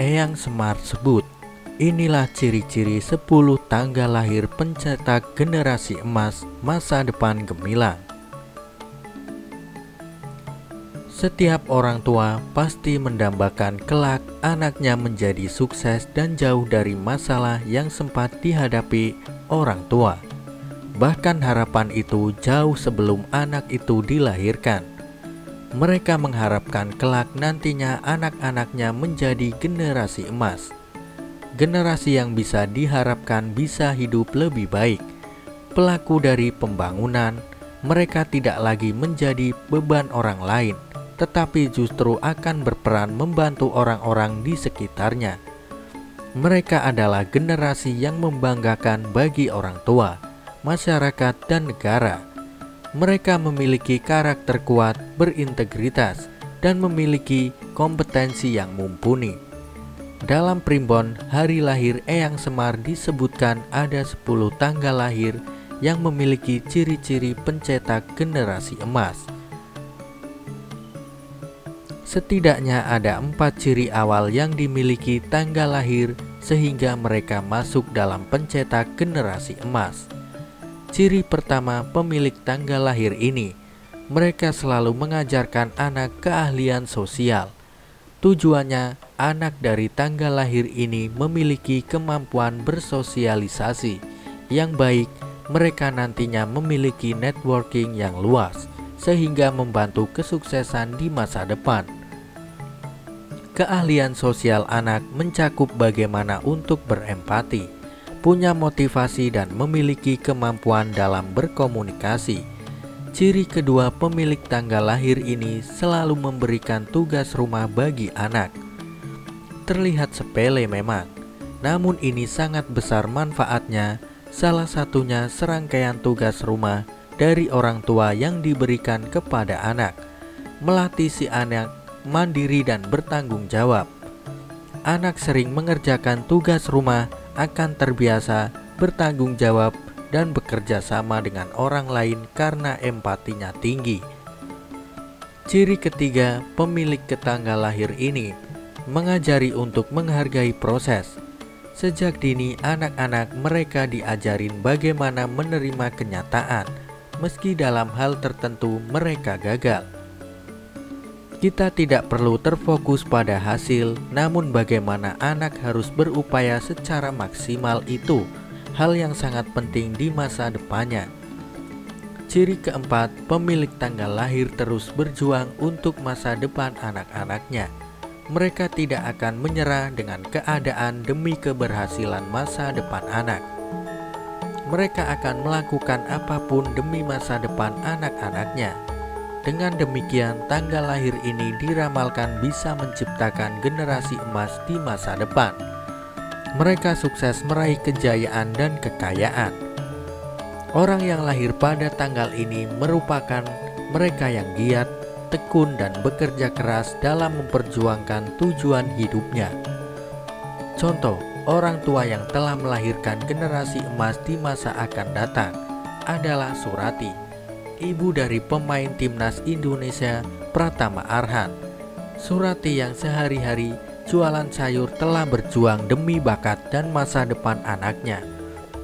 Eyang Semar sebut, inilah ciri-ciri 10 tanggal lahir pencetak generasi emas masa depan gemilang. Setiap orang tua pasti mendambakan kelak anaknya menjadi sukses dan jauh dari masalah yang sempat dihadapi orang tua. Bahkan harapan itu jauh sebelum anak itu dilahirkan. Mereka mengharapkan kelak nantinya anak-anaknya menjadi generasi emas. Generasi yang bisa diharapkan bisa hidup lebih baik. Pelaku dari pembangunan, mereka tidak lagi menjadi beban orang lain, tetapi justru akan berperan membantu orang-orang di sekitarnya. Mereka adalah generasi yang membanggakan bagi orang tua, masyarakat, dan negara. Mereka memiliki karakter kuat, berintegritas, dan memiliki kompetensi yang mumpuni. Dalam primbon hari lahir Eyang Semar disebutkan ada 10 tanggal lahir yang memiliki ciri-ciri pencetak generasi emas. Setidaknya ada 4 ciri awal yang dimiliki tanggal lahir sehingga mereka masuk dalam pencetak generasi emas. Ciri pertama pemilik tanggal lahir ini, mereka selalu mengajarkan anak keahlian sosial. Tujuannya, anak dari tanggal lahir ini memiliki kemampuan bersosialisasi yang baik. Mereka nantinya memiliki networking yang luas sehingga membantu kesuksesan di masa depan. Keahlian sosial anak mencakup bagaimana untuk berempati, punya motivasi, dan memiliki kemampuan dalam berkomunikasi. Ciri kedua pemilik tanggal lahir ini selalu memberikan tugas rumah bagi anak. Terlihat sepele memang, namun ini sangat besar manfaatnya. Salah satunya serangkaian tugas rumah dari orang tua yang diberikan kepada anak, melatih si anak mandiri dan bertanggung jawab. Anak sering mengerjakan tugas rumah akan terbiasa bertanggung jawab dan bekerja sama dengan orang lain karena empatinya tinggi. Ciri ketiga pemilik tanggal lahir ini mengajari untuk menghargai proses. Sejak dini anak-anak mereka diajarin bagaimana menerima kenyataan meski dalam hal tertentu mereka gagal. Kita tidak perlu terfokus pada hasil, namun bagaimana anak harus berupaya secara maksimal itu hal yang sangat penting di masa depannya. Ciri keempat, pemilik tanggal lahir terus berjuang untuk masa depan anak-anaknya. Mereka tidak akan menyerah dengan keadaan demi keberhasilan masa depan anak. Mereka akan melakukan apapun demi masa depan anak-anaknya. Dengan demikian, tanggal lahir ini diramalkan bisa menciptakan generasi emas di masa depan. Mereka sukses meraih kejayaan dan kekayaan. Orang yang lahir pada tanggal ini merupakan mereka yang giat, tekun, dan bekerja keras dalam memperjuangkan tujuan hidupnya. Contoh, orang tua yang telah melahirkan generasi emas di masa akan datang adalah Surati, ibu dari pemain timnas Indonesia Pratama Arhan. Surati yang sehari-hari jualan sayur telah berjuang demi bakat dan masa depan anaknya.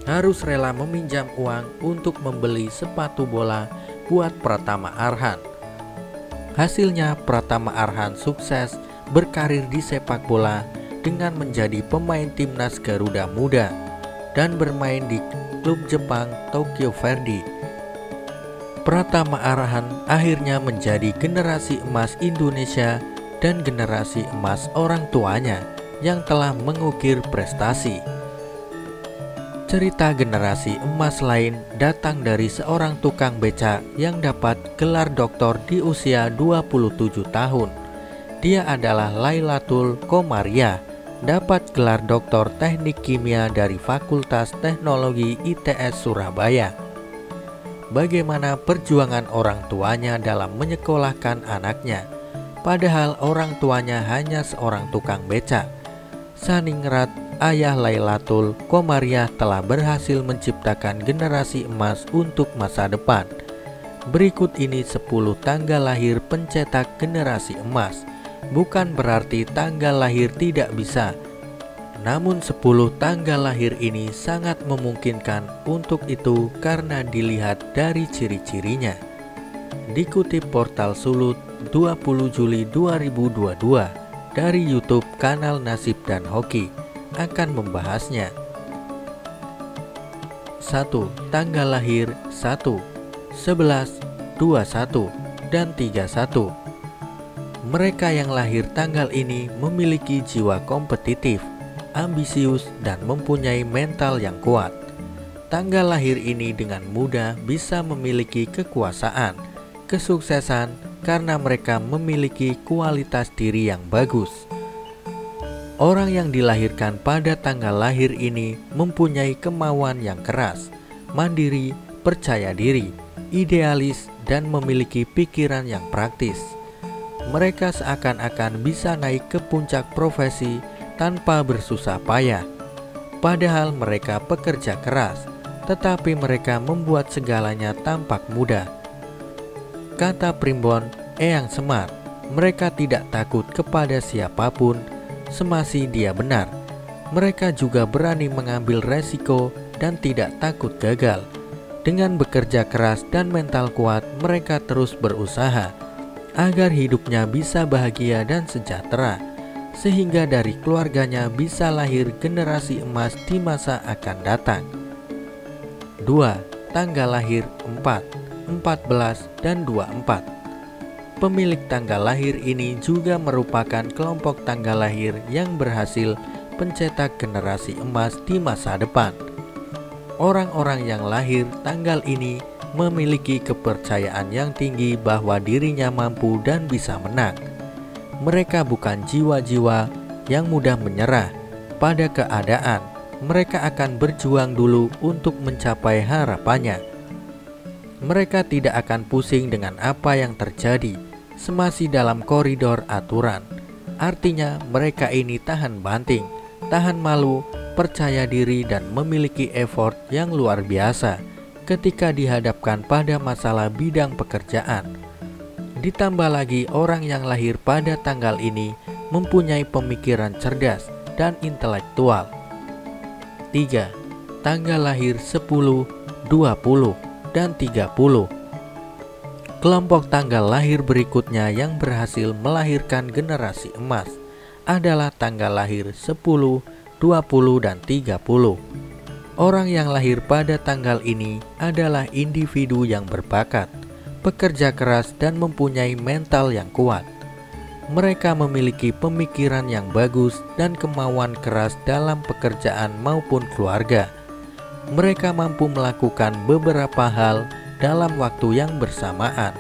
Harus rela meminjam uang untuk membeli sepatu bola buat Pratama Arhan. Hasilnya Pratama Arhan sukses berkarir di sepak bola dengan menjadi pemain timnas Garuda Muda dan bermain di klub Jepang Tokyo Verdy. Pratama Arhan akhirnya menjadi generasi emas Indonesia dan generasi emas orang tuanya yang telah mengukir prestasi. Cerita generasi emas lain datang dari seorang tukang becak yang dapat gelar doktor di usia 27 tahun. Dia adalah Lailatul Komariah, dapat gelar doktor teknik kimia dari Fakultas Teknologi ITS Surabaya. Bagaimana perjuangan orang tuanya dalam menyekolahkan anaknya, padahal orang tuanya hanya seorang tukang becak. Saningrat, ayah Lailatul Komariah, telah berhasil menciptakan generasi emas untuk masa depan. Berikut ini 10 tanggal lahir pencetak generasi emas bukan berarti tanggal lahir tidak bisa. Namun 10 tanggal lahir ini sangat memungkinkan untuk itu karena dilihat dari ciri-cirinya. Dikutip portal Sulut 20 Juli 2022 dari YouTube kanal Nasib dan Hoki akan membahasnya. 1. Tanggal lahir 1, 11, 21, dan 31. Mereka yang lahir tanggal ini memiliki jiwa kompetitif, ambisius, dan mempunyai mental yang kuat. Tanggal lahir ini dengan mudah bisa memiliki kekuasaan, kesuksesan karena mereka memiliki kualitas diri yang bagus. Orang yang dilahirkan pada tanggal lahir ini mempunyai kemauan yang keras, mandiri, percaya diri, idealis, dan memiliki pikiran yang praktis. Mereka seakan-akan bisa naik ke puncak profesi tanpa bersusah payah. Padahal mereka pekerja keras, tetapi mereka membuat segalanya tampak mudah. Kata Primbon Eyang Semar, mereka tidak takut kepada siapapun semasi dia benar. Mereka juga berani mengambil resiko dan tidak takut gagal. Dengan bekerja keras dan mental kuat, mereka terus berusaha agar hidupnya bisa bahagia dan sejahtera, sehingga dari keluarganya bisa lahir generasi emas di masa akan datang. 2. Tanggal lahir 4, 14, dan 24. Pemilik tanggal lahir ini juga merupakan kelompok tanggal lahir yang berhasil pencetak generasi emas di masa depan. Orang-orang yang lahir tanggal ini memiliki kepercayaan yang tinggi bahwa dirinya mampu dan bisa menang. Mereka bukan jiwa-jiwa yang mudah menyerah pada keadaan. Mereka akan berjuang dulu untuk mencapai harapannya. Mereka tidak akan pusing dengan apa yang terjadi, semasi dalam koridor aturan. Artinya mereka ini tahan banting, tahan malu, percaya diri, dan memiliki effort yang luar biasa ketika dihadapkan pada masalah bidang pekerjaan. Ditambah lagi orang yang lahir pada tanggal ini mempunyai pemikiran cerdas dan intelektual. 3. Tanggal lahir 10, 20, dan 30. Kelompok tanggal lahir berikutnya yang berhasil melahirkan generasi emas adalah tanggal lahir 10, 20, dan 30. Orang yang lahir pada tanggal ini adalah individu yang berbakat, pekerja keras, dan mempunyai mental yang kuat. Mereka memiliki pemikiran yang bagus dan kemauan keras dalam pekerjaan maupun keluarga. Mereka mampu melakukan beberapa hal dalam waktu yang bersamaan,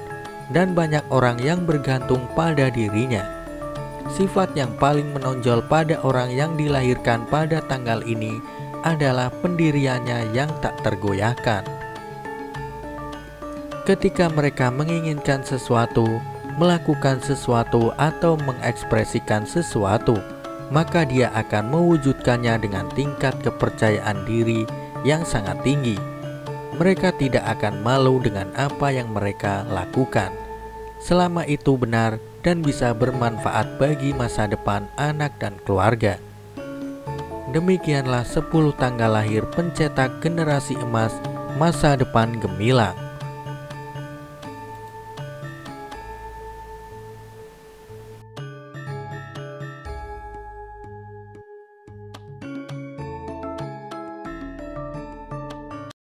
dan banyak orang yang bergantung pada dirinya. Sifat yang paling menonjol pada orang yang dilahirkan pada tanggal ini adalah pendiriannya yang tak tergoyahkan. Ketika mereka menginginkan sesuatu, melakukan sesuatu, atau mengekspresikan sesuatu, maka dia akan mewujudkannya dengan tingkat kepercayaan diri yang sangat tinggi. Mereka tidak akan malu dengan apa yang mereka lakukan, selama itu benar dan bisa bermanfaat bagi masa depan anak dan keluarga. Demikianlah 10 tanggal lahir pencetak generasi emas masa depan gemilang.